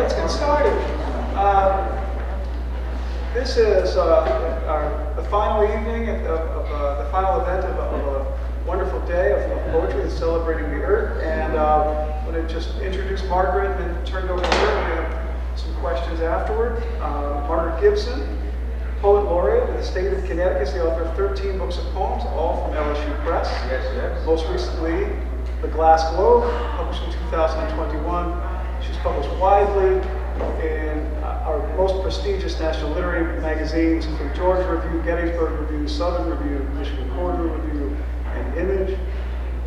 let's get started. This is the final evening of the final event of a wonderful day of poetry that's celebrating the earth. And I'm going to just introduce Margaret and then turn it over to her. We have some questions afterward. Margaret Gibson, Poet Laureate of the state of Connecticut, is the author of 13 books of poems, all from LSU Press. Yes. Most recently, The Glass Globe, published in 2021. She's published widely in our most prestigious national literary magazines, from Georgia Review, Gettysburg Review, Southern Review, Michigan Quarterly Review, and Image.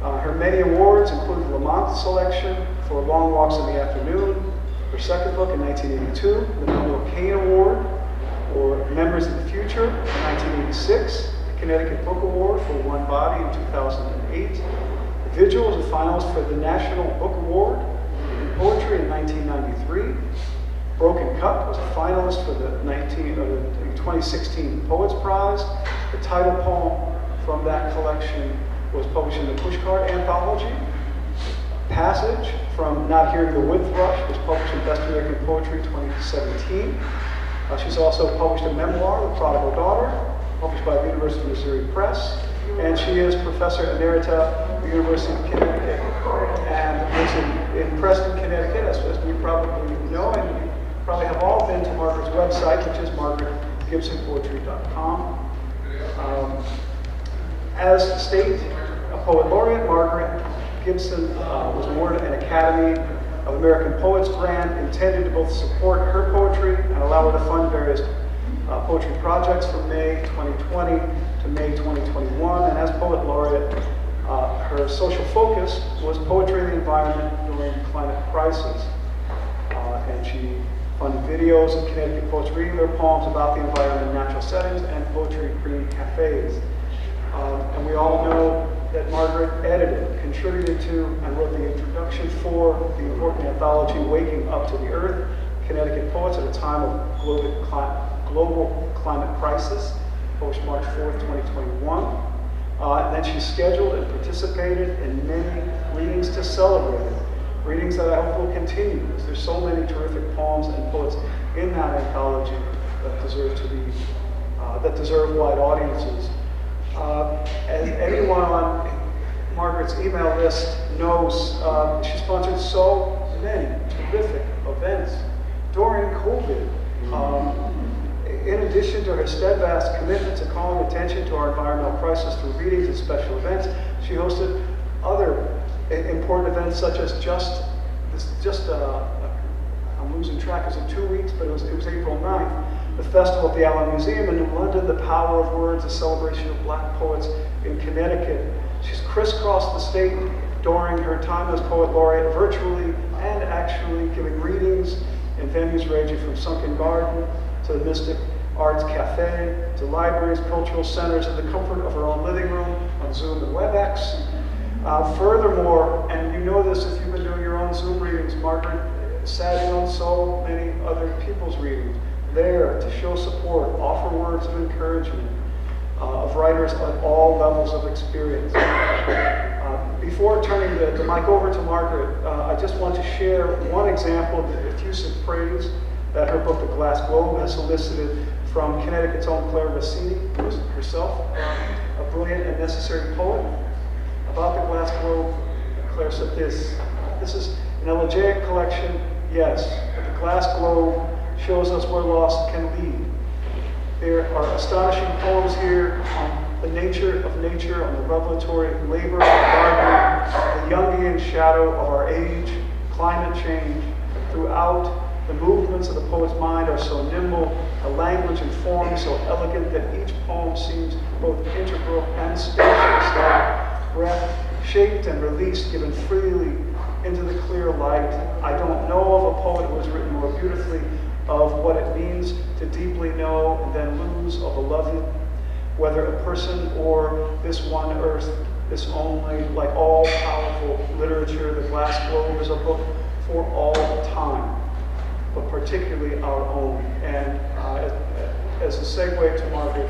Her many awards include the Lamont Selection for Long Walks in the Afternoon, her second book in 1982, the Melville Cain Award for Memories of the Future in 1986, the Connecticut Book Award for One Body in 2008, the Vigil was a finalist for the National Book Award in Poetry in 1993. Broken Cup was a finalist for the 2016 Poets Prize. The title poem from that collection was published in the Pushcart Anthology. Passage from Not Hearing the Wind Thrush was published in Best American Poetry 2017. She's also published a memoir, The Prodigal Daughter, published by the University of Missouri Press. And she is Professor Emerita at the University of Connecticut and lives in Preston, Connecticut, as we probably know, and you probably have all been to Margaret's website, which is margaretgibsonpoetry.com. As state poet laureate, Margaret Gibson was awarded an Academy of American Poets grant intended to both support her poetry and allow her to fund various poetry projects from May 2020 to May 2021. And as poet laureate, her social focus was poetry and the environment during the climate crisis. And she funded videos of Connecticut poets reading their poems about the environment in natural settings and poetry green cafes. And we all know that Margaret edited, contributed to, and wrote the introduction for the important anthology Waking Up to the Earth, Connecticut Poets at a Time of Global Climate Crisis, published March 4th, 2021. And then she scheduled and participated in many readings to celebrate it. Readings that I hope will continue, because there's so many terrific poems and poets in that anthology that deserve wide audiences. As anyone on Margaret's email list knows, she sponsored so many terrific events during COVID. In addition to her steadfast commitment to calling attention to our environmental crisis through readings and special events, she hosted other important events such as I'm losing track, is it 2 weeks, but it was April 9th, the Festival at the Allen Museum in New London, The Power of Words, a celebration of Black poets in Connecticut. She's crisscrossed the state during her time as poet laureate, virtually and actually giving readings in venues ranging from Sunken Garden to the Mystic Arts Cafe, to libraries, cultural centers, in the comfort of her own living room on Zoom and WebEx. Furthermore, and you know this if you've been doing your own Zoom readings, Margaret sat in on so many other people's readings, there to show support, offer words of encouragement of writers at all levels of experience. Before turning the mic over to Margaret, I just want to share one example of the effusive praise that her book, The Glass Globe, has solicited from Connecticut's own Claire Rossini, who is herself a brilliant and necessary poet. About The Glass Globe, Claire said this: "This is an elegiac collection, yes, but The Glass Globe shows us where loss can lead. There are astonishing poems here on the nature of nature, on the revelatory labor of gardening, the Jungian shadow of our age, climate change. Throughout, the movements of the poet's mind are so nimble, a language and form so elegant that each poem seems both integral and spacious, like breath shaped and released, given freely into the clear light. I don't know of a poet who has written more beautifully of what it means to deeply know and then lose a beloved, whether a person or this one earth, this only, like all powerful literature, The Glass Globe is a book for all time, but particularly our own." And as a segue to Margaret,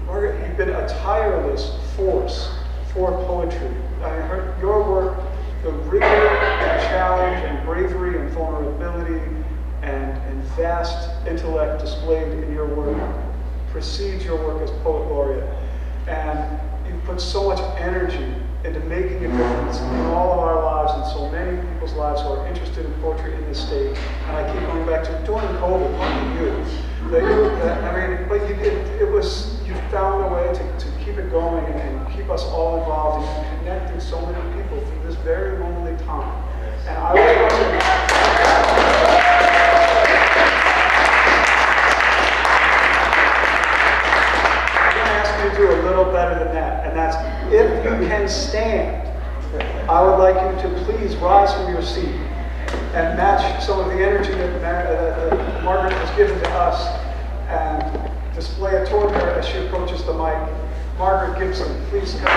Margaret, you've been a tireless force for poetry. I heard your work, the rigor and challenge and bravery and vulnerability and vast intellect displayed in your work precedes your work as poet laureate. And you put so much energy into making a difference in all of our lives and so many people's lives who are interested in poetry in this state. And I keep going back to during COVID, lucky you. You found a way to keep it going and keep us all involved and connecting so many people through this very lonely time. And I was wondering, I'm going to ask you to do a little better than that, and that's if you can stand, I would like you to please rise from your seat and match some of the energy that Margaret has given to us and display it toward her as she approaches the mic. Margaret Gibson, please come.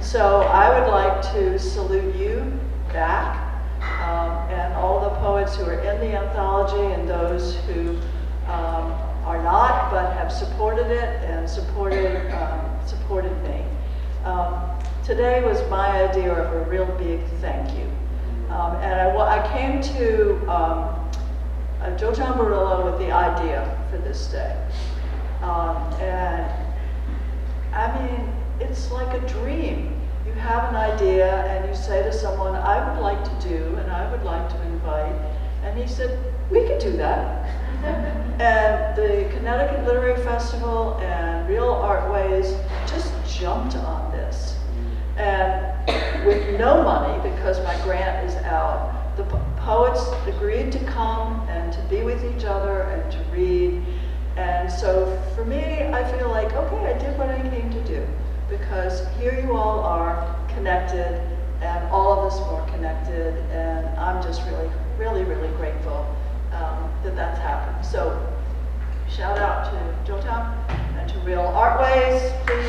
So I would like to salute you back and all the poets who are in the anthology and those who are not but have supported it and supported me. Today was my idea of a real big thank you. And I came to Joe Tamburillo with the idea for this day. And I mean, it's like a dream. You have an idea and you say to someone, I would like to do and I would like to invite. And he said, we could do that. And the Connecticut Literary Festival and Real Artways just jumped on this. And with no money, because my grant is out, the poets agreed to come and to be with each other and to read. And so for me, I feel like, okay, I did what I came to do. Because here you all are connected, and all of us more connected, and I'm just really, really, really grateful that that's happened. So shout out to Joe Tam and to Real Artways, please.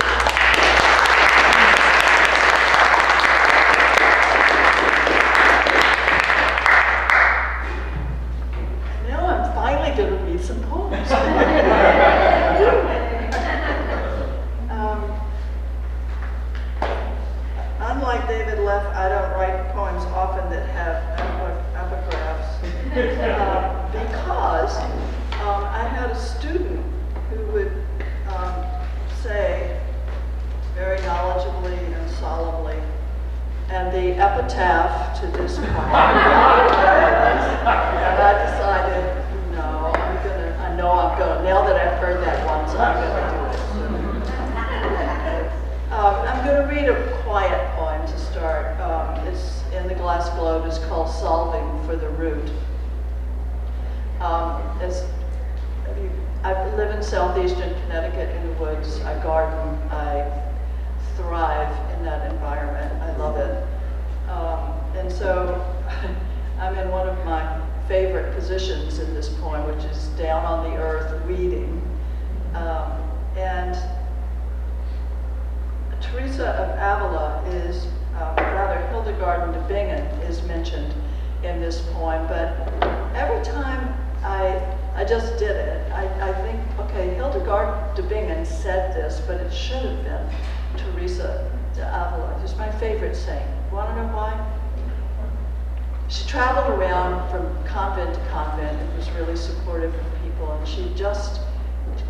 Now I'm finally going to read some poems. Unlike David Leff, I don't write poems often that have epigraphs because I had a student who would say very knowledgeably and solemnly, and the epitaph to this poem. And I decided, no, I know I'm gonna, now that I've heard that once, I'm gonna do it. I'm going to read a quiet poem to start. It's in the Glass Globe. It's called Solving for the Root. I live in southeastern Connecticut in the woods. I garden. I thrive in that environment. I love it. And so I'm in one of my favorite positions in this poem, which is down on the earth, weeding. And Teresa of Avila is, rather Hildegard de Bingen is mentioned in this poem, but every time I just did it, I think, okay, Hildegard de Bingen said this, but it should have been Teresa de Avila. It's my favorite saint. Want to know why? She traveled around from convent to convent and was really supportive of people, and she'd just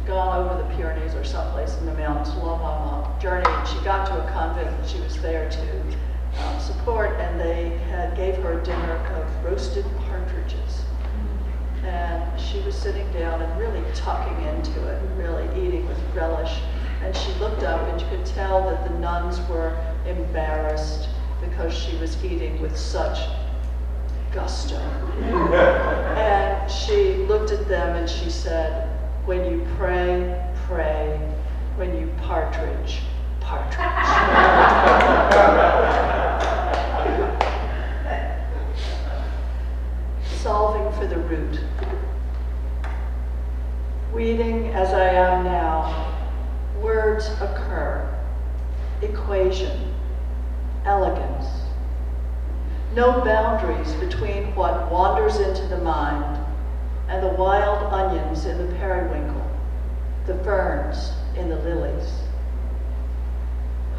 gone over the Pyrenees or someplace in the mountains, long journey, and she got to a convent and she was there to support, and they gave her a dinner of roasted partridges. And she was sitting down and really tucking into it, really eating with relish. And she looked up and you could tell that the nuns were embarrassed because she was eating with such gusto. And she looked at them and she said, "When you pray, pray. When you partridge, partridge." Solving for the root. Weeding as I am now, words occur. Equation, elegance. No boundaries between what wanders into the mind and the wild onions in the periwinkle, the ferns in the lilies.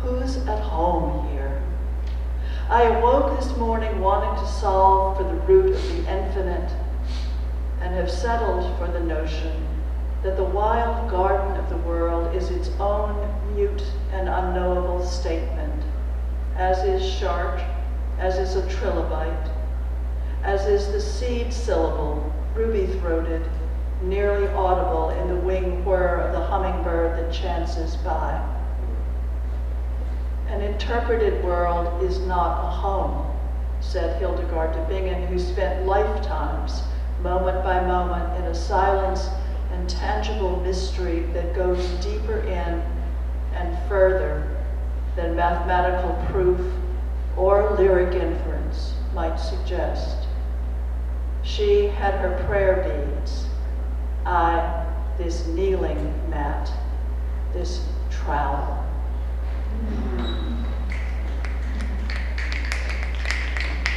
Who's at home here? I awoke this morning wanting to solve for the root of the infinite and have settled for the notion that the wild garden of the world is its own mute and unknowable statement, as is Chartres, as is a trilobite, as is the seed syllable, ruby-throated, nearly audible in the wing whir of the hummingbird that chances by. An interpreted world is not a home, said Hildegard de Bingen, who spent lifetimes, moment by moment, in a silence and tangible mystery that goes deeper in and further than mathematical proof or lyric inference might suggest. She had her prayer beads, I, this kneeling mat, this trowel.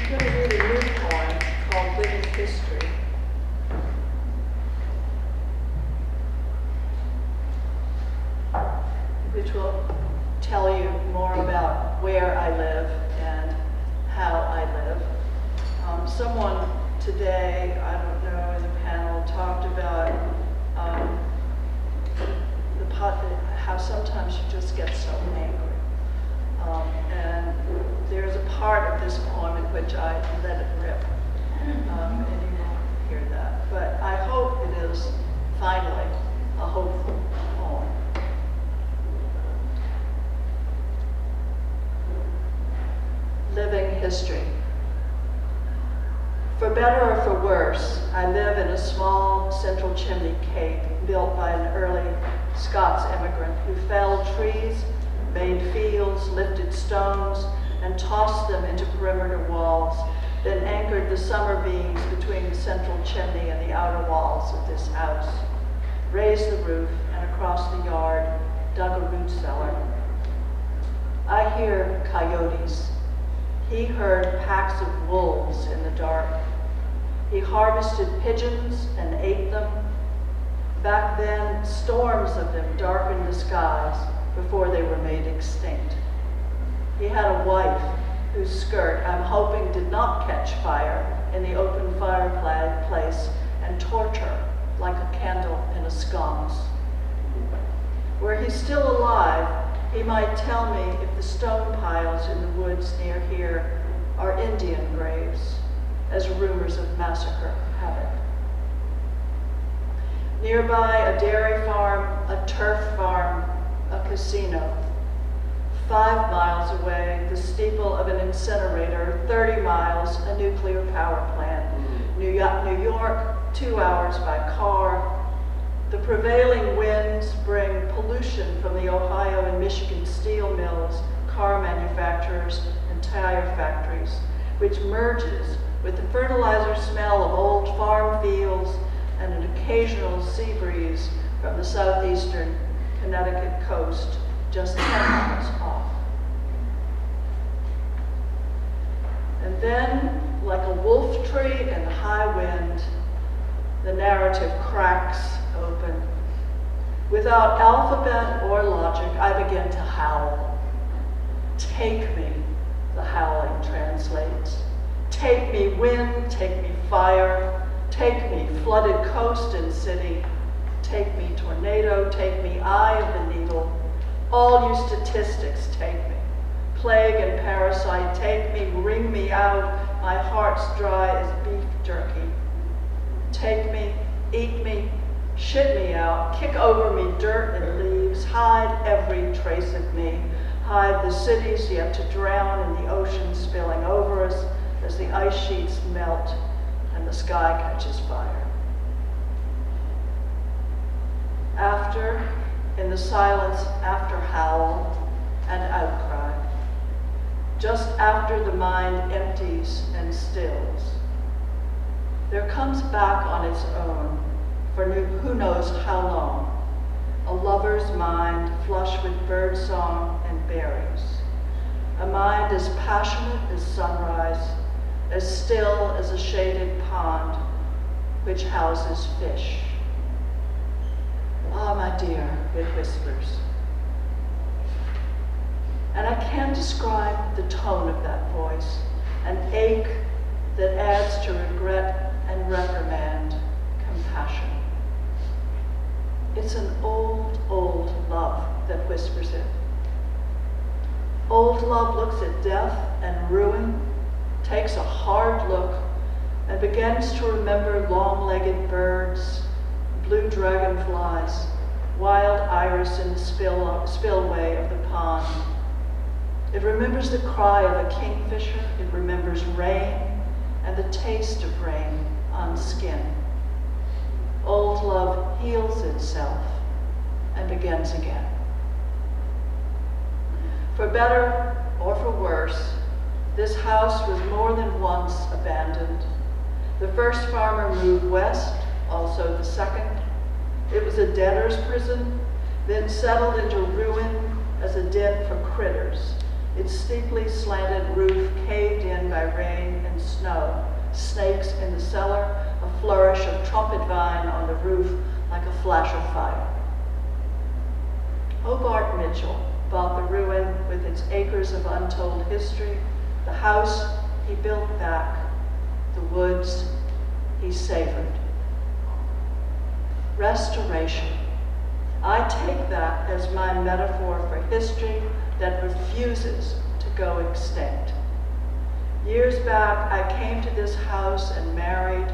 I'm going to read a new poem called Living History. Which will tell you more about where I live and how I live. Someone today, I don't know, in the panel talked about how sometimes you just get so angry. And there's a part of this poem in which I let it rip. And you won't hear that. But I hope it is finally a hopeful poem. Living history. For better or for worse, I live in a small central chimney cape built by an early Scots immigrant who felled trees, made fields, lifted stones, and tossed them into perimeter walls, then anchored the summer beams between the central chimney and the outer walls of this house, raised the roof, and across the yard dug a root cellar. I hear coyotes. He heard packs of wolves in the dark. He harvested pigeons and ate them. Back then, storms of them darkened the skies before they were made extinct. He had a wife whose skirt, I'm hoping, did not catch fire in the open fireplace and torch her like a candle in a sconce. Were he still alive, he might tell me if the stone piles in the woods near here are Indian graves, as rumors of massacre have it. Nearby, a dairy farm, a turf farm, a casino. 5 miles away, the steeple of an incinerator. 30 miles, a nuclear power plant. New York, 2 hours by car. The prevailing winds bring pollution from the Ohio and Michigan steel mills, car manufacturers, and tire factories, which merges with the fertilizer smell of old farm fields, and an occasional sea breeze from the southeastern Connecticut coast just 10 miles off. And then, like a wolf tree in high wind, the narrative cracks open. Without alphabet or logic, I begin to howl. Take me, the howling translates. Take me wind, take me fire, take me flooded coast and city, take me tornado, take me eye of the needle. All you statistics take me. Plague and parasite, take me, wring me out, my heart's dry as beef jerky. Take me, eat me, shit me out, kick over me dirt and leaves, hide every trace of me, hide the cities yet to drown in the ocean spilling over us as the ice sheets melt and the sky catches fire. After, in the silence after howl and outcry, just after the mind empties and stills, there comes back on its own, for who knows how long, a lover's mind flush with birdsong and berries, a mind as passionate as sunrise, as still as a shaded pond which houses fish. Ah, my dear, it whispers. And I can't describe the tone of that voice, an ache that adds to regret and reprimand, compassion. It's an old, old love that whispers it. Old love looks at death and ruin, takes a hard look, and begins to remember long-legged birds, blue dragonflies, wild iris in the spillway of the pond. It remembers the cry of a kingfisher, it remembers rain and the taste of rain on skin. Old love heals itself and begins again. For better or for worse, this house was more than once abandoned. The first farmer moved west, also the second. It was a debtor's prison, then settled into ruin as a den for critters. Its steeply slanted roof caved in by rain and snow, snakes in the cellar, a flourish of trumpet vine on the roof like a flash of fire. Hobart Mitchell bought the ruin with its acres of untold history, the house he built back, the woods he savored. Restoration. I take that as my metaphor for history that refuses to go extinct. Years back, I came to this house and married.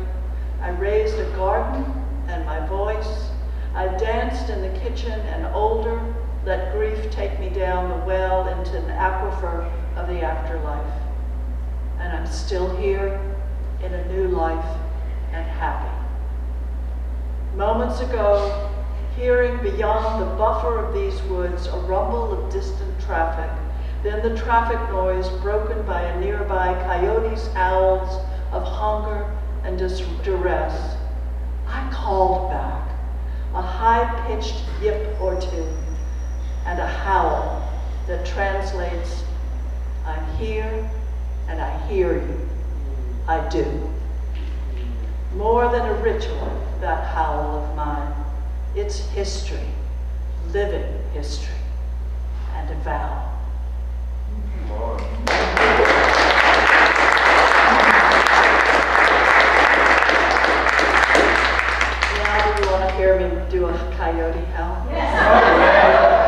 I raised a garden and my voice. I danced in the kitchen and older, let grief take me down the well into an aquifer of the afterlife. And I'm still here in a new life and happy. Moments ago, hearing beyond the buffer of these woods a rumble of distant traffic, then the traffic noise broken by a nearby coyote's howls of hunger and duress. I called back, a high-pitched yip or two, and a howl that translates, I'm here and I hear you. I do. More than a ritual, that howl of mine. It's history, living history, and a vow. Now, do you want to hear me do a coyote howl? Yes.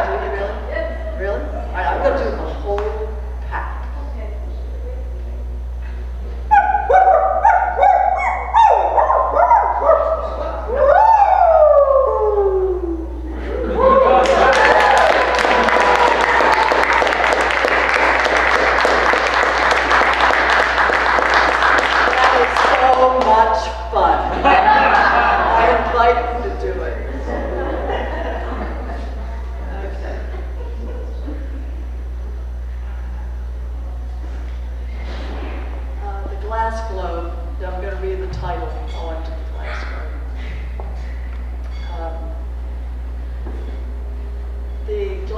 Do you really? Yes. Really? All right, I'm going to do the whole pack.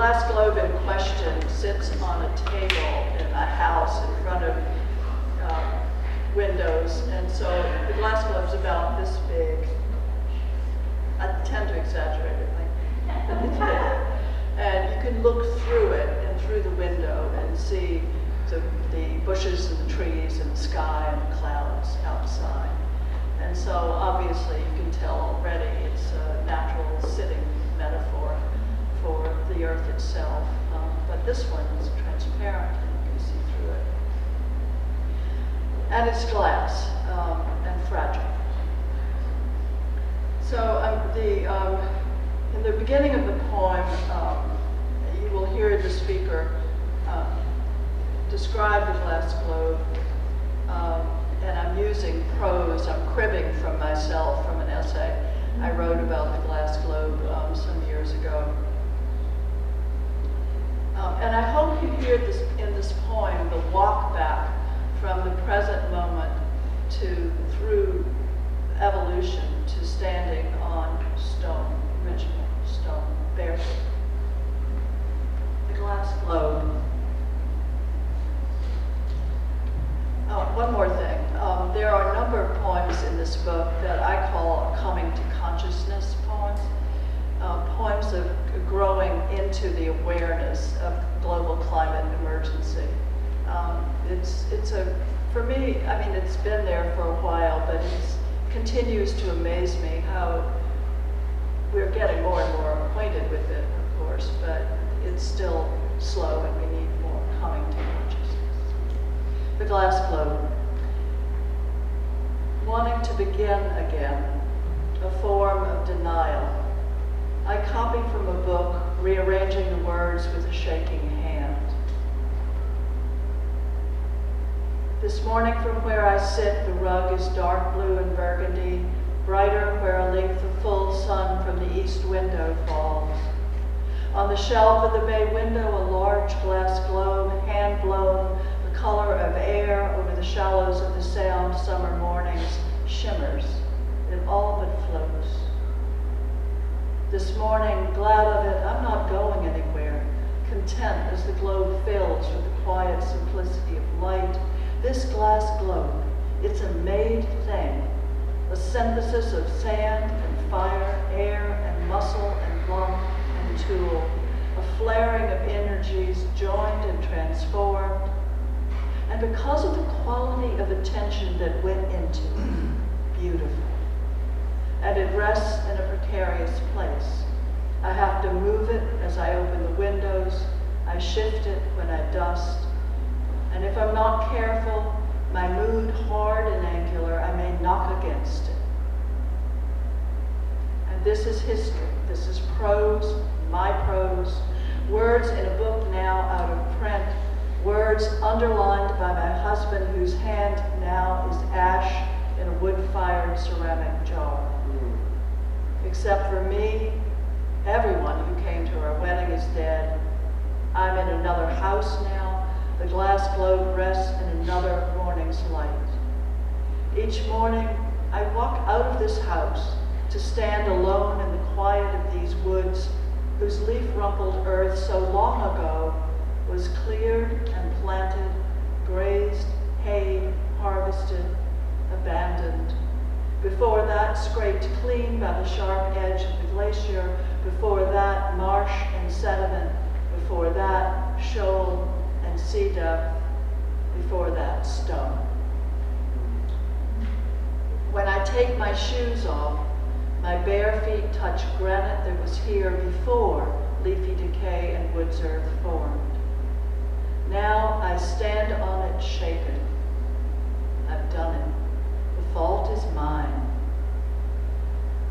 glass globe in question sits on a table in a house in front of windows, and so the glass globe's about this big. I tend to exaggerate it, but it's big. And you can look through it and through the window and see the bushes and the trees and the sky and the clouds outside. And so obviously you can tell already it's a natural sitting metaphor for the earth itself. But this one is transparent and you can see through it. And it's glass and fragile. So in the beginning of the poem, you will hear the speaker describe the glass globe, and I'm using prose. I'm cribbing from myself from an essay I wrote about the glass globe some years ago. And I hope you hear this in this poem, the walk back from the present moment through evolution to standing on stone, original stone, barefoot. The glass globe. One more thing. There are a number of poems in this book that I call coming to consciousness poems. Poems of growing into the awareness of global climate emergency. For me, I mean, it's been there for a while, but it continues to amaze me how we're getting more and more acquainted with it, of course, but it's still slow and we need more coming to consciousness. The glass globe. Wanting to begin again, a form of denial. I copy from a book, rearranging the words with a shaking hand. This morning from where I sit, the rug is dark blue and burgundy, brighter where a length of full sun from the east window falls. On the shelf of the bay window, a large glass globe, hand-blown, the color of air over the shallows of the sound summer mornings, shimmers. It all but floats. This morning, glad of it, I'm not going anywhere, content as the globe fills with the quiet simplicity of light. This glass globe, it's a made thing, a synthesis of sand and fire, air and muscle and lump and tool, a flaring of energies joined and transformed. And because of the quality of attention that went into it, beautiful. And it rests in a precarious place. I have to move it as I open the windows. I shift it when I dust. And if I'm not careful, my mood hard and angular, I may knock against it. And this is history. This is prose, my prose. Words in a book now out of print. Words underlined by my husband, whose hand now is ash in a wood-fired ceramic jar. Except for me, everyone who came to our wedding is dead. I'm in another house now. The glass globe rests in another morning's light. Each morning, I walk out of this house to stand alone in the quiet of these woods, whose leaf-rumpled earth so long ago was cleared and planted, grazed, hayed, harvested, abandoned. Before that, scraped clean by the sharp edge of the glacier. Before that, marsh and sediment. Before that, shoal and sea depth. Before that, stone. When I take my shoes off, my bare feet touch granite that was here before leafy decay and wood's earth formed. Now I stand on it shaken. I've done it. The fault is mine.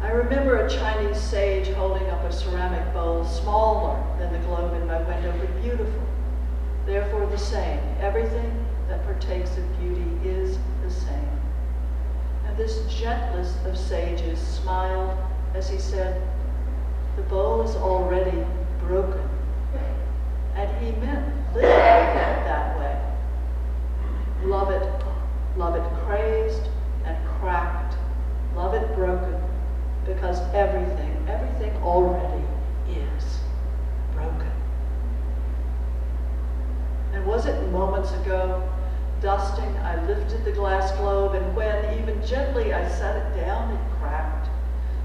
I remember a Chinese sage holding up a ceramic bowl smaller than the globe in my window, but beautiful. Therefore the same. Everything that partakes of beauty is the same. And this gentlest of sages smiled as he said, the bowl is already broken. And he meant literally that way. Love it crazed and cracked. Love it broken, because everything already is broken. was it moments ago? Dusting, I lifted the glass globe, and when, even gently, I set it down, it cracked.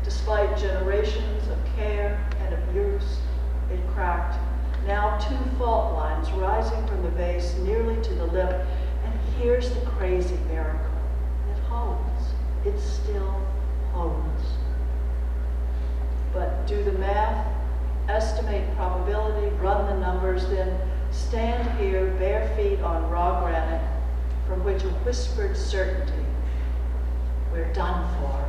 Despite generations of care and abuse, it cracked. Now 2 fault lines rising from the base nearly to the lip, and here's the crazy miracle. It holds. It still holds. But do the math, estimate probability, run the numbers, then stand here bare feet on raw granite, from which a whispered certainty, we're done for,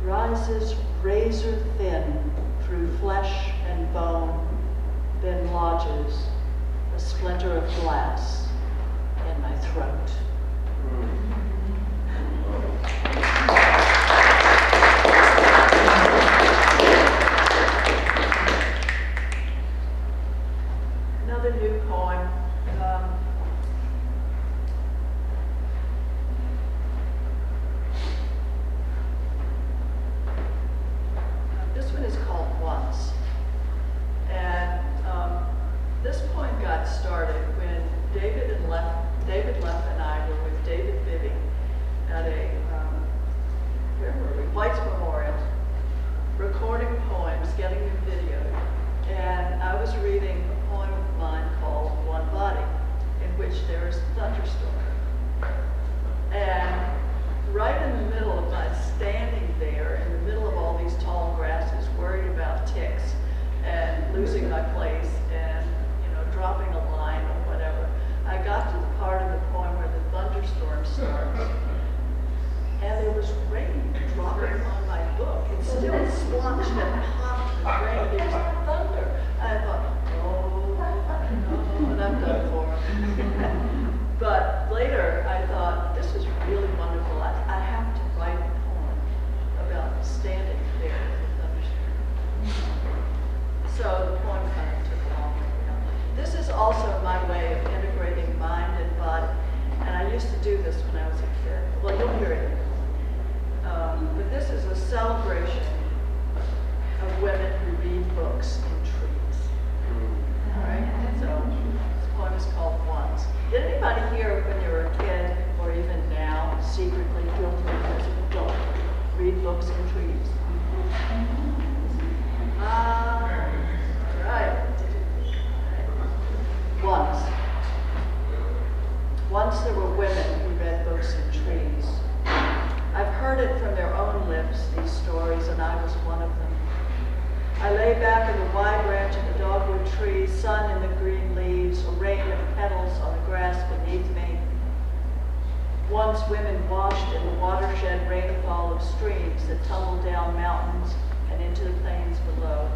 rises razor thin through flesh and bone, then lodges a splinter of glass in my throat. Another new poem. This one is called Once. And this poem got started when David Leff and I were with David Bibby at a, where were we? White's Memorial, recording poems, getting them videoed. And I was reading a poem of mine called One Body, in which there is a thunderstorm. And right in the middle of my standing there, in the middle of all these tall grasses, worried about ticks and losing my place and, dropping a line or whatever, I got to the part of the poem where the thunderstorm starts. And there was rain dropping on my book. It still splotched and popped and rained. There's thunder. And I thought, oh, no, and I'm done for. But later I thought, this is really wonderful. I have to write a poem about standing there with the thunderstorm. So the poem kind of took a long way down. This is also my way of integrating mind and body. And I used to do this when I was a kid. Well, you'll hear it. But this is a celebration of women who read books in trees. All right? So this poem is called Once. Did anybody here when you were a kid, or even now, secretly guilty as an adult, read books in trees? All right. Once there were women who read books in trees. I've heard it from their own lips, these stories, and I was one of them. I lay back in the wide branch of the dogwood tree, sun in the green leaves, a rain of petals on the grass beneath me. Once women washed in the watershed rainfall of streams that tumbled down mountains and into the plains below.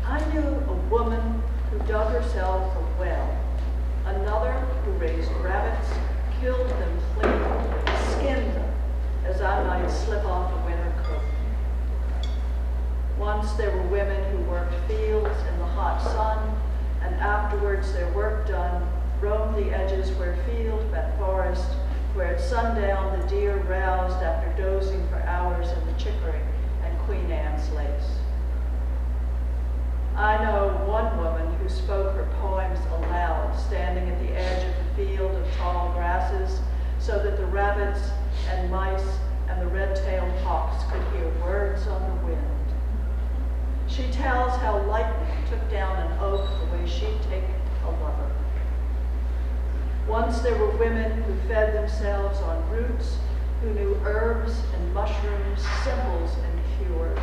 I knew a woman who dug herself a well, another who raised rabbits, killed them clean, skinned them, as I might slip off a winter coat. Once there were women who worked fields in the hot sun, and afterwards, their work done, roamed the edges where field met forest, where at sundown the deer roused after dozing for hours in the chicory and Queen Anne's lace. I know one woman who spoke her poems aloud, standing at the edge of the field of tall grasses, so that the rabbits and mice and the red-tailed hawks could hear words on the wind. She tells how lightning took down an oak the way she'd take a lover. Once there were women who fed themselves on roots, who knew herbs and mushrooms, simples and cures.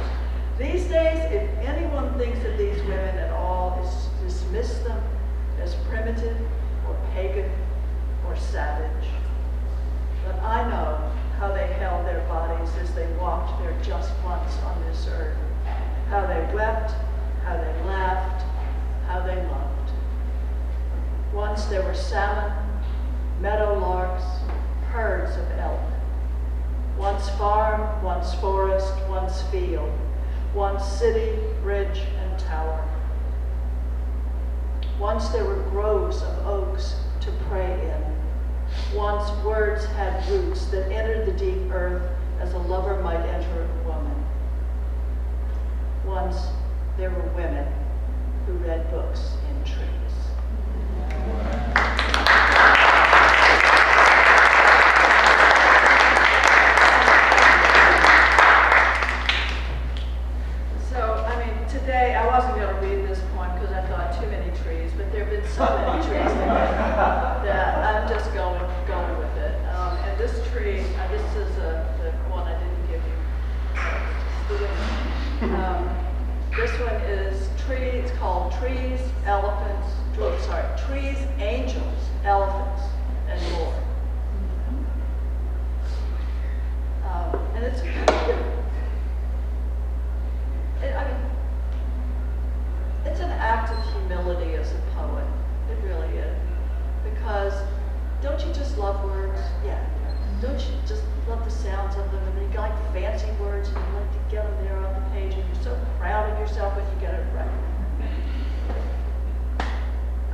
These days, if anyone thinks of these women at all, is dismiss them as primitive or pagan or savage. But I know how they held their bodies as they walked their just once on this earth, how they wept, how they laughed, how they loved. Once there were salmon, meadowlarks, herds of elk. Once farm, once forest, once field, once city, bridge, and tower. Once there were groves of oaks to pray in. Once words had roots that entered the deep earth as a lover might enter a woman. Once there were women who read books in trees. trees, angels, elephants, and more. And it's it's an act of humility as a poet. It really is. Because don't you just love words? Yeah. Don't you just love the sounds of them? And then you like fancy words and you like to get them there on the page and you're so proud of yourself when you get it right.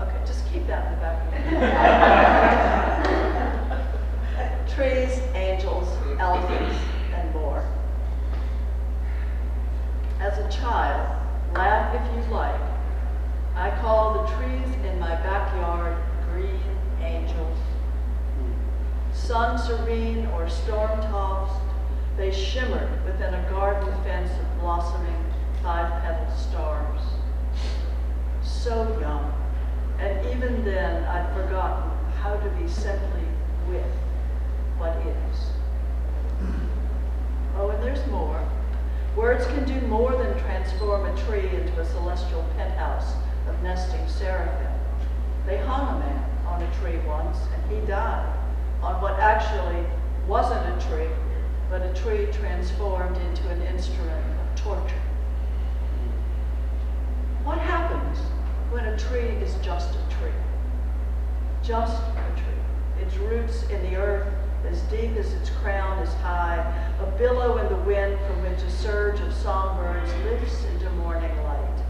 Okay, just keep that in the back of your head. Trees, angels, elephants, and more. As a child, laugh if you like, I call the trees in my backyard green angels. Sun serene or storm tossed, they shimmered within a garden fence of blossoming five-petaled stars. So young, and even then I'd forgotten how to be simply with what is. Oh, and there's more. Words can do more than transform a tree into a celestial penthouse of nesting seraphim. They hung a man on a tree once, and he died on what actually wasn't a tree, but a tree transformed into an instrument of torture. What happens when a tree is just a tree? Just a tree. Its roots in the earth as deep as its crown is high, a billow in the wind from which a surge of songbirds lifts into morning light.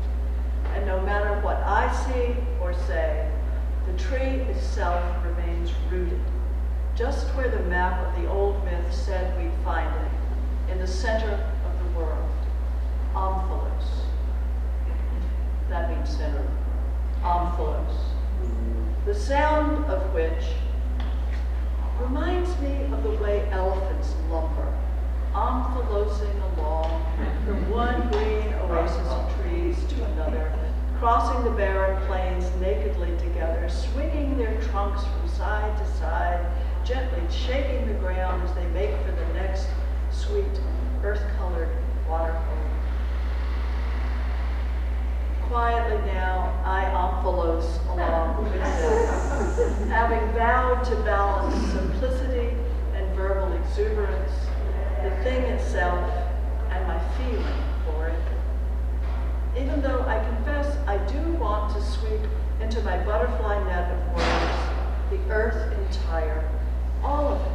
And no matter what I see or say, the tree itself remains rooted, just where the map of the old myth said we'd find it, in the center of the world, Omphalos. That means center. Omphalos. The sound of which reminds me of the way elephants lumber, omphalosing along from one green oasis of trees to another, crossing the barren plains nakedly together, swinging their trunks from side to side, gently shaking the ground as they make for the next sweet, earth-colored waterhole. Quietly now, I omphalos along with them, having vowed to balance simplicity and verbal exuberance, the thing itself, and my feeling for it. Even though I confess I do want to sweep into my butterfly net of words the earth entire, all of it,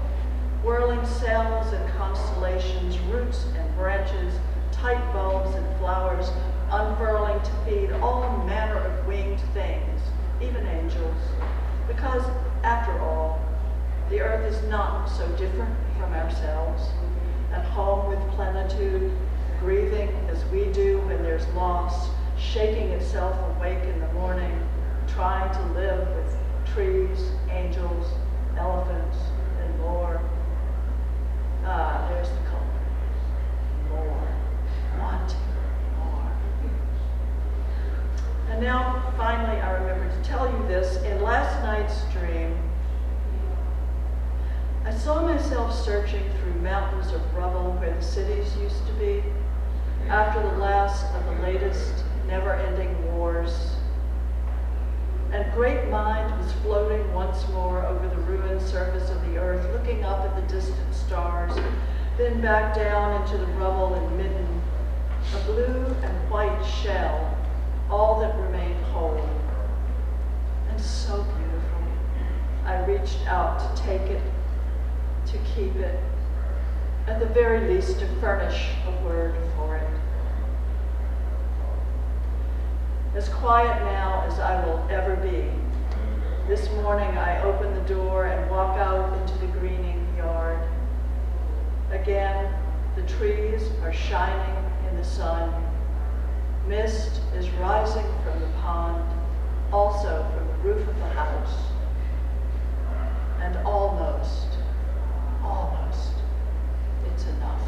whirling cells and constellations, roots and branches, tight bulbs and flowers, unfurling to feed all manner of winged things, even angels. Because, after all, the earth is not so different from ourselves, at home with plenitude, grieving as we do when there's loss, shaking itself awake in the morning, trying to live with trees, angels, elephants, and more. Ah, there's the culprit. More. Wanting more. And now, finally, I remember to tell you this. In last night's dream, I saw myself searching through mountains of rubble where the cities used to be, after the last of the latest never-ending wars. And great mind was floating once more over the ruined surface of the earth, looking up at the distant stars, then back down into the rubble and midden, a blue and white shell, all that remained whole. And so beautiful. I reached out to take it, to keep it, at the very least to furnish a word for it. As quiet now as I will ever be, this morning I open the door and walk out into the greening yard. Again, the trees are shining in the sun. Mist is rising from the pond, also from the roof of the house. And almost, it's enough.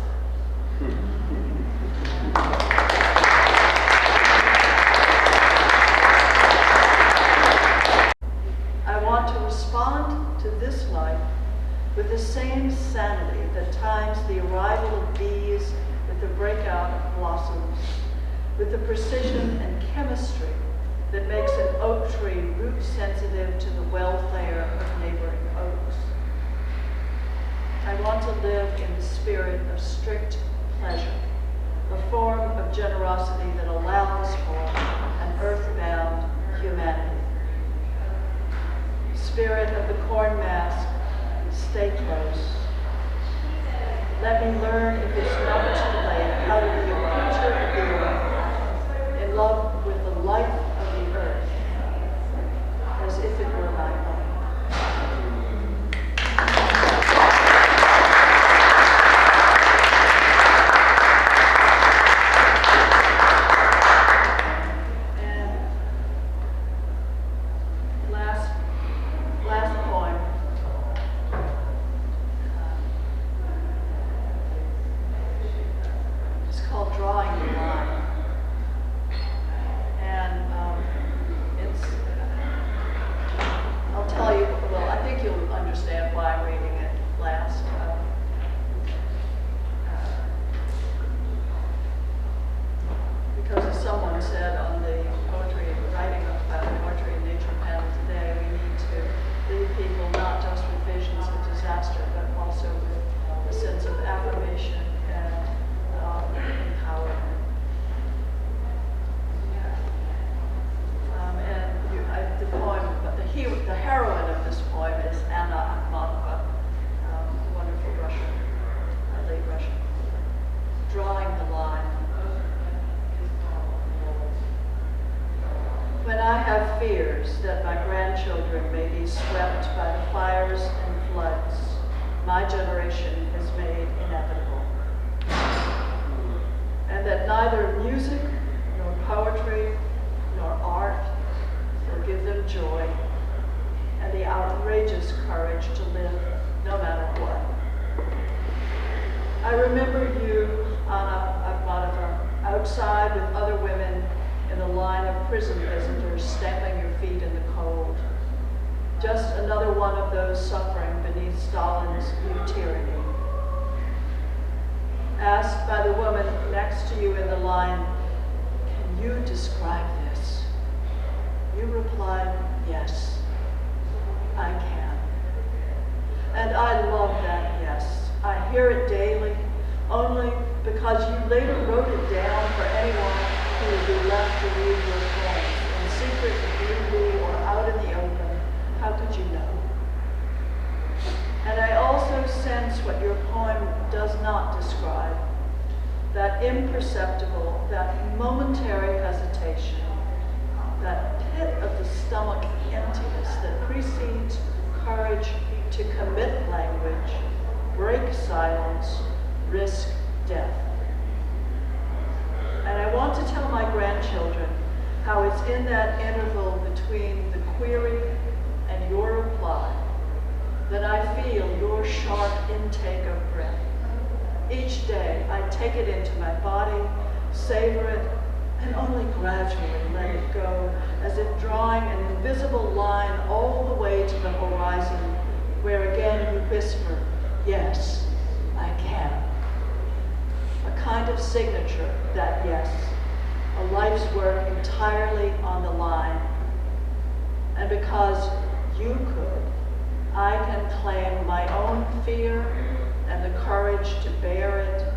I want to respond to this life with the same sanity that times the arrival of bees with the breakout of blossoms, with the precision and chemistry that makes an oak tree root sensitive to the welfare of neighboring oaks. I want to live in the spirit of strict pleasure, a form of generosity that allows for an earthbound humanity. Spirit of the corn mask, stay close. Let me learn, if it's not too late, how to be a creature of the earth, in love with the life of the earth, as if it were my own. My generation has made inevitable. And that neither music, nor poetry, nor art will give them joy and the outrageous courage to live no matter what. I remember you, Anna Akhmatova, outside with other women in a line of prison visitors stamping your feet in the cold. Just another one of those suffering beneath Stalin's new tyranny. Asked by the woman next to you in the line, "Can you describe this?" You replied, "Yes, I can." And I love that yes. I hear it daily, only because you later wrote it down for anyone who would be left to read your poems in secret, community, or out in the open. How could you know? And I also sense what your poem does not describe, that imperceptible, that momentary hesitation, that pit of the stomach emptiness that precedes courage to commit language, break silence, risk death. And I want to tell my grandchildren how it's in that interval between the query and your reply that I feel your sharp intake of breath. Each day I take it into my body, savor it, and only gradually let it go, as if drawing an invisible line all the way to the horizon, where again you whisper, "Yes, I can." A kind of signature, that yes, a life's work entirely on the line. And because you could, I can claim my own fear and the courage to bear it,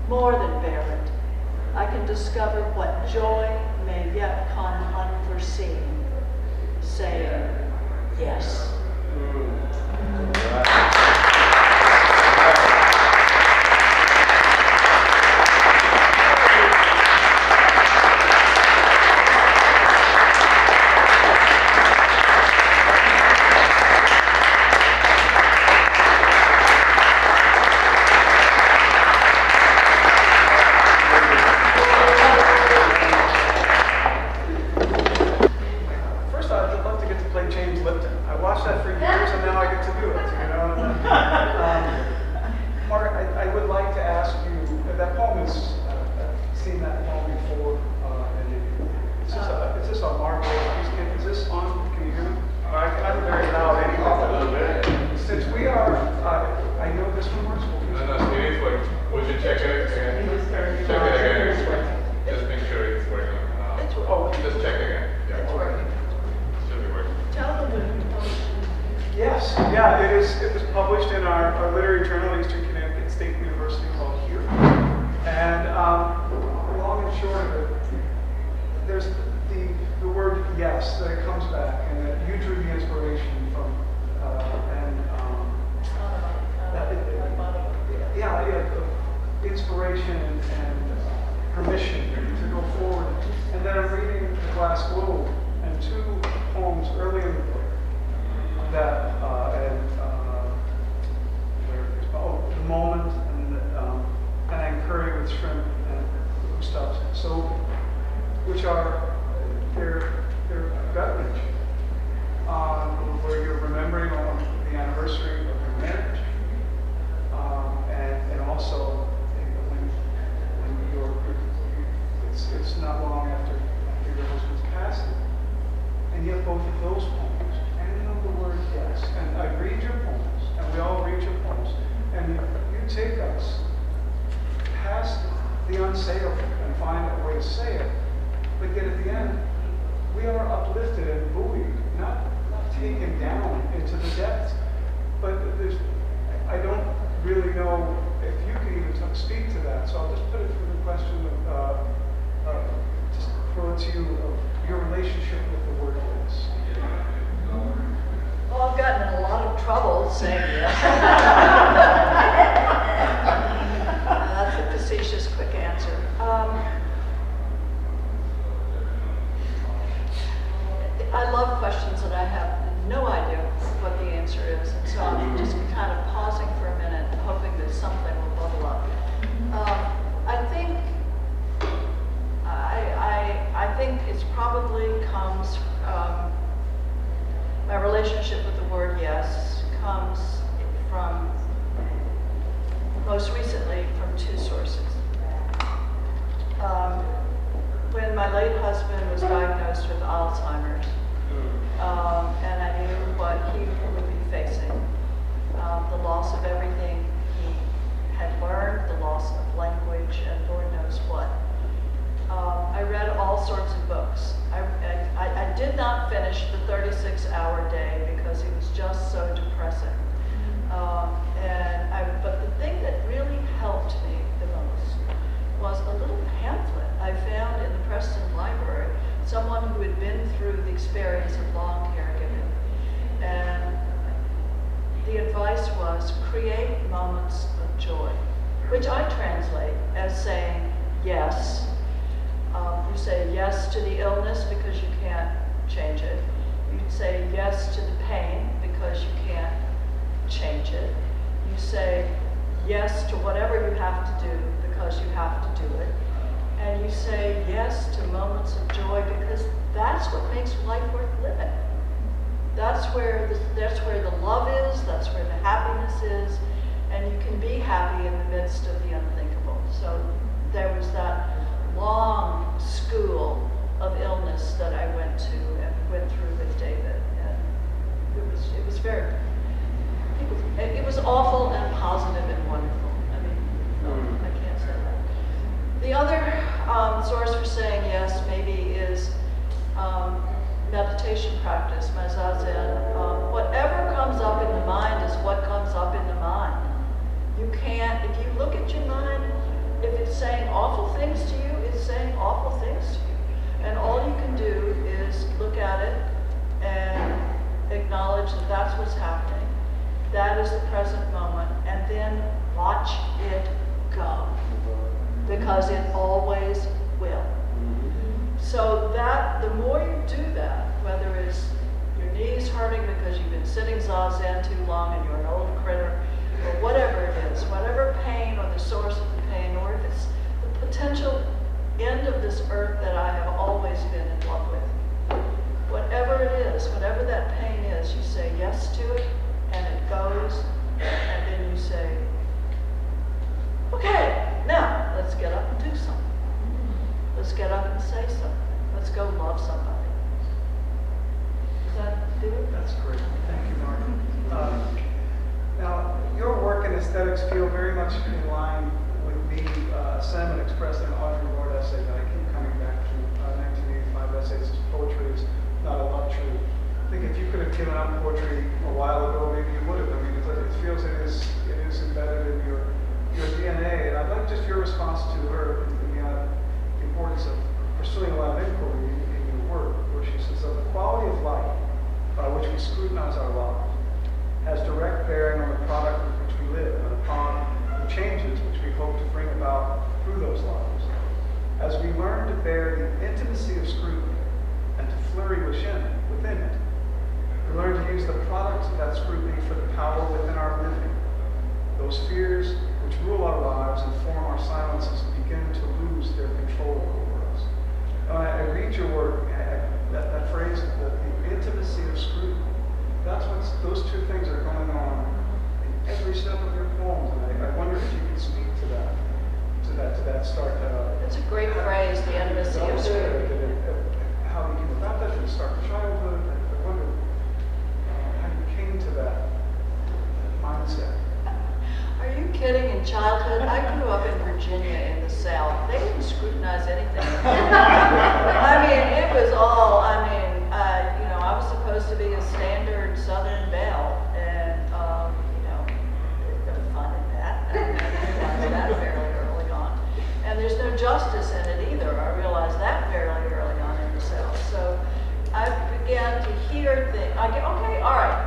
more than bear it. I can discover what joy may yet come unforeseen, saying yes. Just make sure it's working. Just check again. Yeah, it's working. Yes, yeah, it is. It was published in our literary journal, Eastern Connecticut State University, called Here. And long and short of it, there's the word yes that it comes back, and that you drew the inspiration from, inspiration and permission to go forward. And then I'm reading The Glass Globe and two poems early in the book that the moment and I'm curry with shrimp and stuff. So, which are they're gut wrenching. Where you're remembering on the anniversary of your marriage, and also when it's not long after your husband's passing, and yet both of those poems ending on the word yes. And I read your poems, and we all read your poems, and you take us past the unsayable and find a way to say it, but yet at the end we are uplifted and buoyed, not taken down into the depths. But I don't really know if you can even speak to that, so I'll just put it through the question of just throw it to you of your relationship with the word yes. Well, I've gotten in a lot of trouble saying yes. That's a facetious, quick answer. I love questions that I have no idea what the answer is, and so I'm just kind of pausing for a minute, hoping that something will bubble up. I think it probably comes. My relationship with the word yes comes from, most recently, from two sources. When my late husband was diagnosed with Alzheimer's, and I knew what he would be facing, the loss of everything he had learned, the loss of language, and Lord knows what. I read all sorts of books. I did not finish the 36-hour day because it was just so depressing. But the thing that really helped me the most was a little pamphlet I found in the Preston Library, someone who had been through the experience of long caregiving. And the advice was create moments of joy, which I translate as saying yes. You say yes to the illness because you can't change it. You say yes to the pain because you can't change it. You say yes to whatever you have to do because you have to do it. And you say yes to moments of joy because that's what makes life worth living. That's where the love is, that's where the happiness is, and you can be happy in the midst of the unthinkable. So there was that long school of illness that I went to and went through with David, and it was very, it was awful and positive and wonderful. I mean, I can't say that. The other source for saying yes maybe is meditation practice, my zazen. Whatever comes up in the mind is what comes up in the mind. You can't, if you look at your mind, if it's saying awful things to you, it's saying awful things to you. And all you can do is look at it and acknowledge that that's what's happening. That is the present moment, and then watch it go. Because it always will. So that, the more you do that, whether it's your knees hurting because you've been sitting zazen too long and you're an old critter, or whatever it is, whatever pain or the source of the pain, or if it's the potential end of this earth that I have always been in love with, whatever it is, whatever that pain is, you say yes to it, and it goes, and then you say, okay, now let's get up and do something. Let's get up and say something. Let's go love somebody. Does that do it? That's great. Thank you, Margaret. Now, your work and aesthetics feel very much in line with the sentiment expressed in an Audre Lorde essay that I keep coming back to, 1985 essay. It says, poetry is not a luxury. think if you could have given up poetry a while ago, maybe you would have. I mean, it feels it is embedded in your DNA. And I'd like just your response to her in the importance of pursuing a lot of inquiry in your work, where she says that the quality of life by which we scrutinize our lives has direct bearing on the product with which we live and upon the changes which we hope to bring about through those lives. As we learn to bear the intimacy of scrutiny and to flurry within it, we learn to use the products of that scrutiny for the power within our living. Those fears which rule our lives and form our silences begin to lose their control over us. When I read your work, that phrase, the intimacy of scrutiny, those two things are going on in every step of your poems, and I wonder if you could speak to that start. It's a great phrase, the intimacy of scrutiny. How you came about that, did it start in childhood? I wonder how you came to that mindset. Are you kidding? In childhood, I grew up in Virginia in the South. They didn't scrutinize anything. I mean, it was all, I was supposed to be a standard Southern belle, and, there's no fun in that. I realized that fairly early on. And there's no justice in it either. I realized that fairly early on in the South. So I began to hear things. Okay, all right.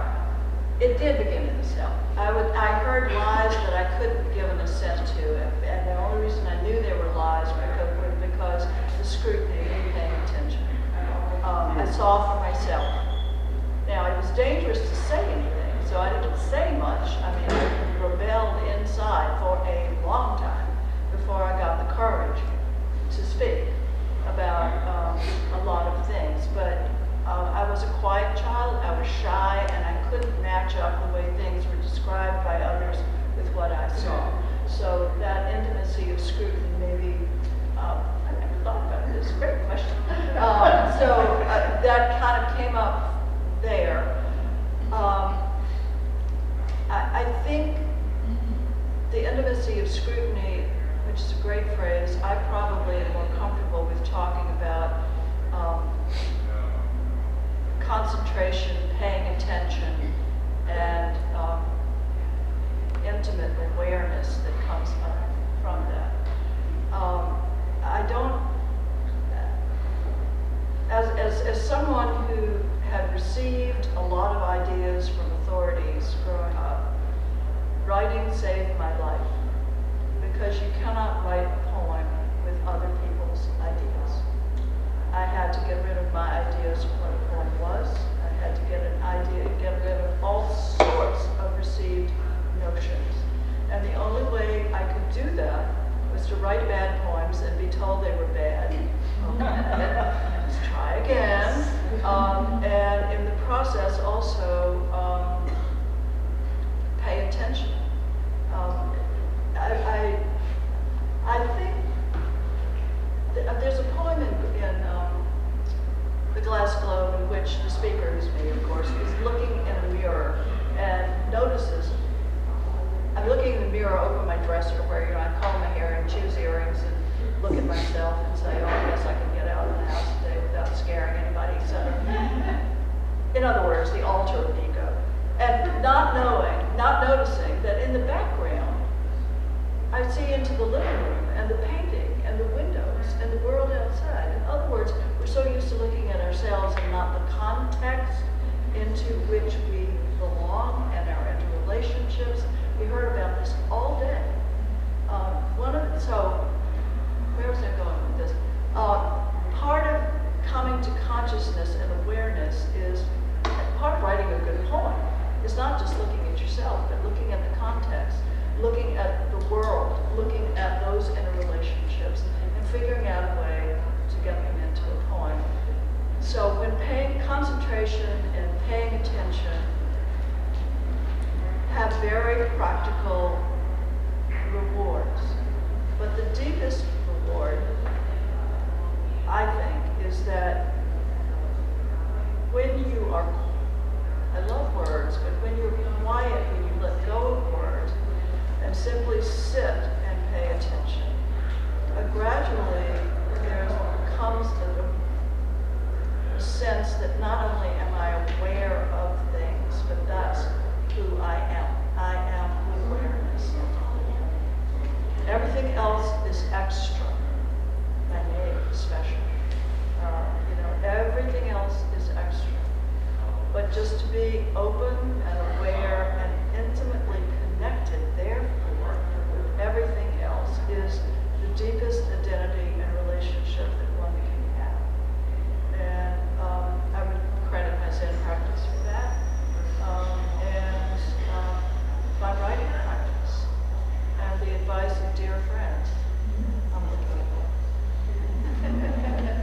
It did begin in the South. I heard lies that I couldn't give an assent to, and the only reason I knew they were lies was because the scrutiny and paying attention. I saw for myself. Now, it was dangerous to say anything, so I didn't say much. I mean, I rebelled inside for a long time before I got the courage to speak about a lot of things. But I was a quiet child, I was shy, and I couldn't match up the way things were described by others with what I saw. So that intimacy of scrutiny maybe, I never thought about it, it's a great question. That kind of came up there. I think the intimacy of scrutiny, which is a great phrase, I probably am more comfortable with talking about concentration, paying attention, and intimate awareness that comes up from that. I don't, as someone who had received a lot of ideas from authorities growing up, writing saved my life, because you cannot write a poem with other people's ideas. I had to get rid of my ideas of what a poem was. I had to get rid of all sorts of received notions. And the only way I could do that was to write bad poems and be told they were bad. Okay, let's try again. And in the process also pay attention. I think there's a poem in The Glass Globe in which the speaker, who's me of course, is looking in a mirror and notices, I'm looking in the mirror over my dresser where I comb my hair and choose earrings and look at myself and say, oh, I guess I can get out of the house today without scaring anybody, etc. In other words, the altar of ego. And not noticing that in the background, I see into the living room and the painting and the windows and the world outside. In other words, we're so used to looking at ourselves and not the context into which we belong and our interrelationships. We heard about this all day. So where was I going with this? Part of coming to consciousness and awareness is, part of writing a good poem is not just looking at yourself, but looking at the context, looking at the world, looking at those interrelationships, and figuring out a way to get them into a poem. So when paying concentration and paying attention have very practical rewards, but the deepest reward, I think, is that when you are, I love words, but when you're quiet, when you let go of words and simply sit and pay attention, gradually there comes a sense that not only am I aware who I am. I am awareness. Everything else is extra, special. Everything else is extra. But just to be open and aware and intimately connected, therefore, with everything else is the deepest identity and relationship that one can have. And I would credit my Zen practice for that. And my writing practice. And the advice of dear friends. I'm looking at them.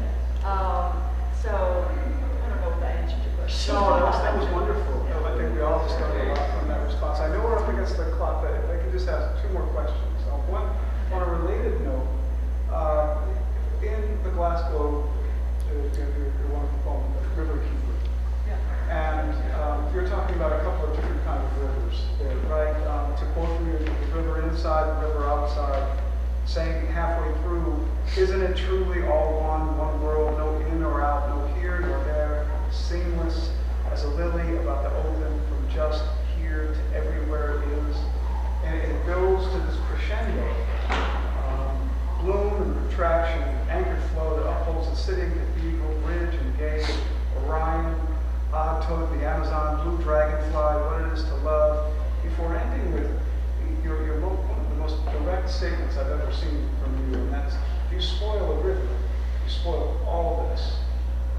So, I don't know if I answered your question. No, that was wonderful. I think we all just learned a lot from that response. I know we're up against the clock, but if I could just ask 2 more questions. One, on a related note, in the glass globe, your wonderful poem, River Keeper. Yeah. And you're talking about a couple of different kinds of rivers there, right? To quote from you, the river inside, the river outside, saying halfway through, isn't it truly all one world, no in or out, no here nor there, seamless as a lily about the open, from just here to everywhere it is. And it builds to this crescendo, bloom and retraction, anchored flow that upholds the city, cathedral, bridge and gate, Orion, Toad, the Amazon, blue dragonfly, what it is to love, before ending with one of the most direct statements I've ever seen from you, and that's, if you spoil a river, you spoil all this.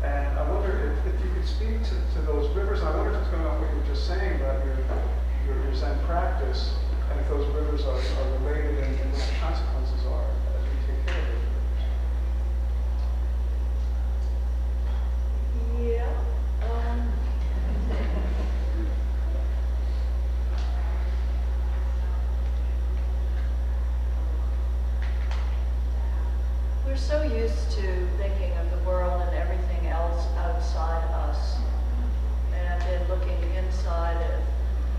And I wonder if you could speak to those rivers, and I wonder if it's going on what you were just saying about your Zen practice, and if those rivers are related and what the consequences are as we take care of those rivers. Yeah. We're so used to thinking of the world and everything else outside us, and then looking inside of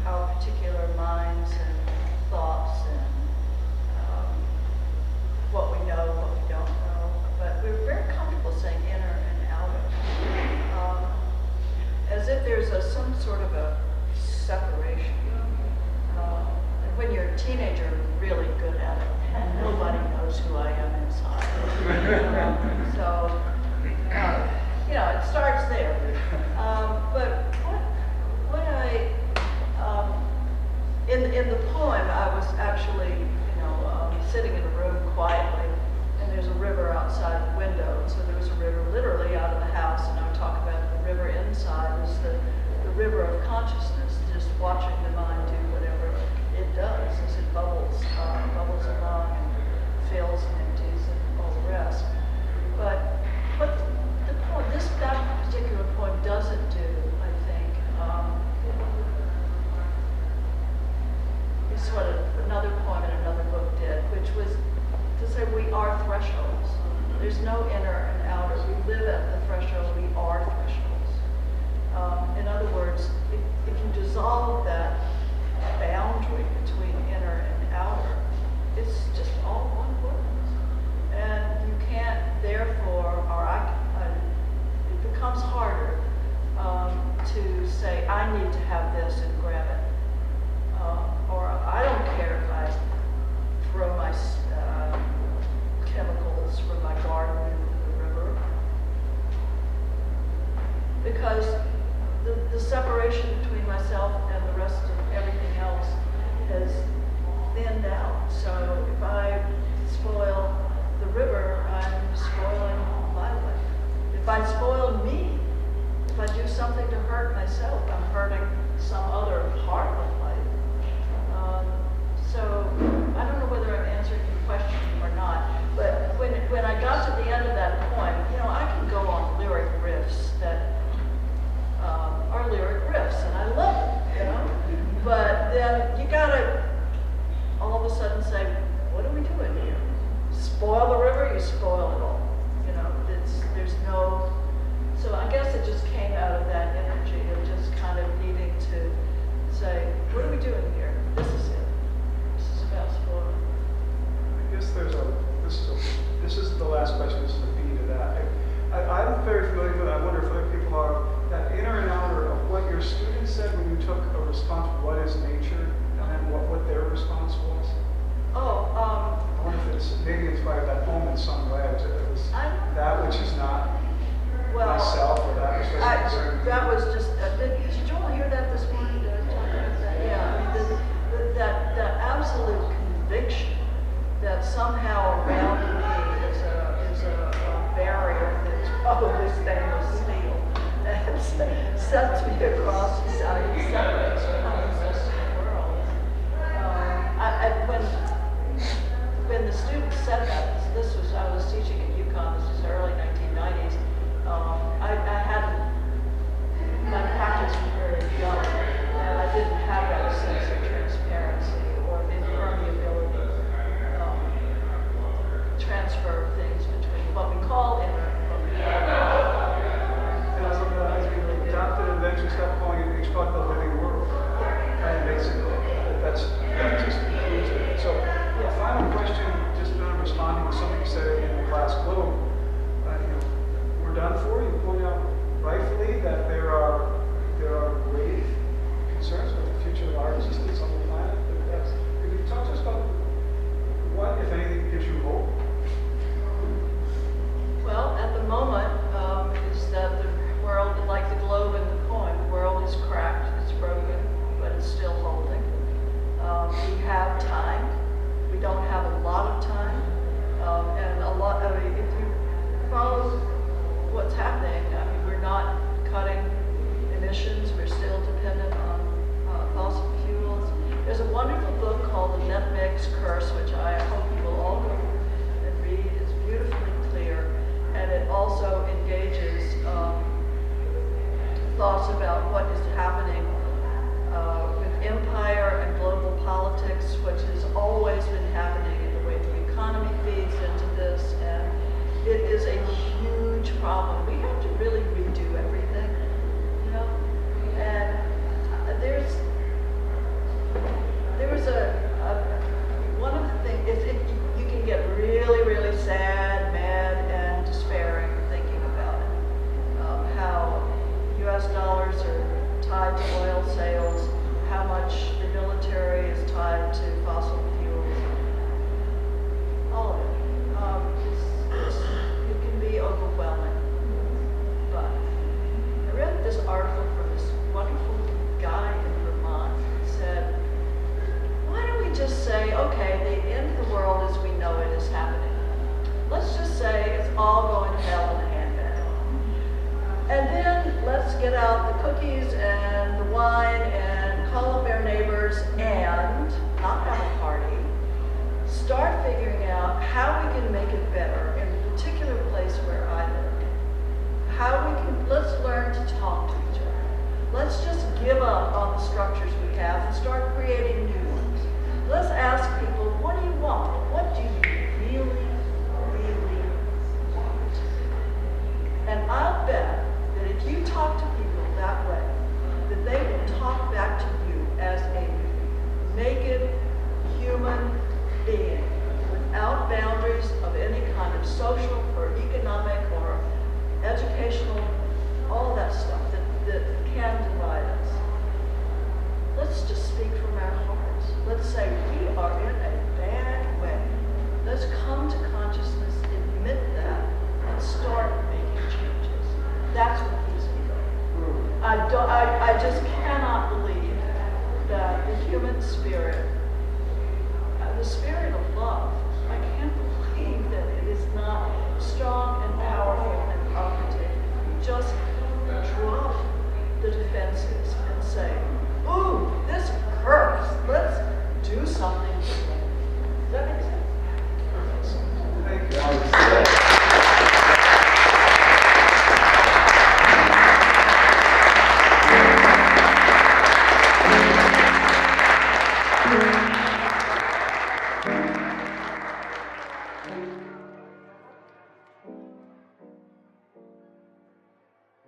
our particular minds and thoughts and what we know, what we don't know. But we're very comfortable saying inner and outer, as if there's some sort of a separation. And when you're a teenager, you're really good at it, and nobody knows who I am inside. So, it starts there. But what I, in the poem, I was actually, sitting in a room quietly, and there's a river outside the window. So there was a river literally out of the house, and I would talk about the river inside is the river of consciousness, just watching the mind do whatever it does as it bubbles along and fills and empties and all the rest. But what the poem, that particular poem doesn't do, I think, is what another poem in another book did, which was to say we are thresholds. There's no inner and outer. We live at the threshold. We are thresholds. In other words, if you dissolve that boundary between inner and outer, it's just all one word. And you can't, therefore, it becomes harder to say, I need to have this and grab it. Or I don't care if I throw my chemicals from my garden into the river. Because the separation between myself and the rest of everything else has thinned out. So if I spoil the river, I'm spoiling my life. If I spoil me, if I do something to hurt myself, I'm hurting some other part of life. So I don't know whether I'm answering your question or not, but when I got to the end of that poem, I can go on lyric riffs that are lyric riffs, and I love them, But then you gotta all of a sudden say, what are we doing here? Spoil the river, you spoil it all. There's no. So I guess it just came out of that energy of just kind of needing to say, what are we doing here? This is it. This is about spoiling. I guess this is the last question, this is the feed of that. I'm very familiar with it, I wonder if other people are, that inner and outer of what your students said when you took a response, what is what their response was? Oh, I wonder if it's maybe inspired that poem in some way. It was that which is not well, myself, or that which doesn't concern me. that was just, did you all hear that this morning? Did I talk about that? Yeah, I mean, that absolute conviction that somehow around me is a barrier that's probably stainless steel and sets me across the side, separates me from the rest of the world. When the student said that, I was teaching at UConn, this was early 1990s, I hadn't, my practice was very young, and I didn't have that sense of transparency or impermeability, transfer of things between what we call inner and what we call outer. And I love that as we adopted and eventually stopped calling it, we talked about living world. Kind of basically, that just includes it. So, a final question, just responding to something you said in the class globe. We're done for. You point out rightfully that there are grave concerns with the future of our existence on the planet. Could you talk to us about what, if anything, gives you hope? Well, at the moment, is that the world, like the globe in the poem, the world is cracked, it's broken, but it's still holding. We have time. We don't have a lot of time. And a lot, I mean, if you follow what's happening, I mean, we're not cutting emissions, we're still dependent on fossil fuels. There's a wonderful book called The Net Mix Curse, which I hope you will all go and read. It's beautifully clear, and it also engages thoughts about what is happening with empire and global politics, which has always been happening in the way the economy feeds into this, and it is a huge problem. We have to really redo everything, you know? And there was one of the things, you can get really, really sad, mad, and despairing thinking about it. How US dollars are tied to oil sales, how much the military is tied to fossil fuels. All of it. It can be overwhelming. But I read this article from this wonderful guy in Vermont who said, why don't we just say, okay, the end of the world as we know it is happening. Let's just say it's all going to hell in a handbag. And then let's get out the cookies and the wine and call up our neighbors and not have a party. Start figuring out how we can make it better in the particular place where I live. Let's learn to talk to each other. Let's just give up on the structures we have and start creating new ones. Let's ask people, what do you want? What do you really, really want? And I'll bet that if you talk to people that way, that they will talk back to you as a naked human being without boundaries of any kind of social or economic or educational, all that stuff that can divide us. Let's just speak from our hearts. Let's say we are in a bad way. Let's come to consciousness, admit that, and start making changes. That's what keeps me going. I just cannot believe that the human spirit, the spirit of love, I can't believe that it is not strong and powerful and operative. We just drop the defenses and say, ooh, this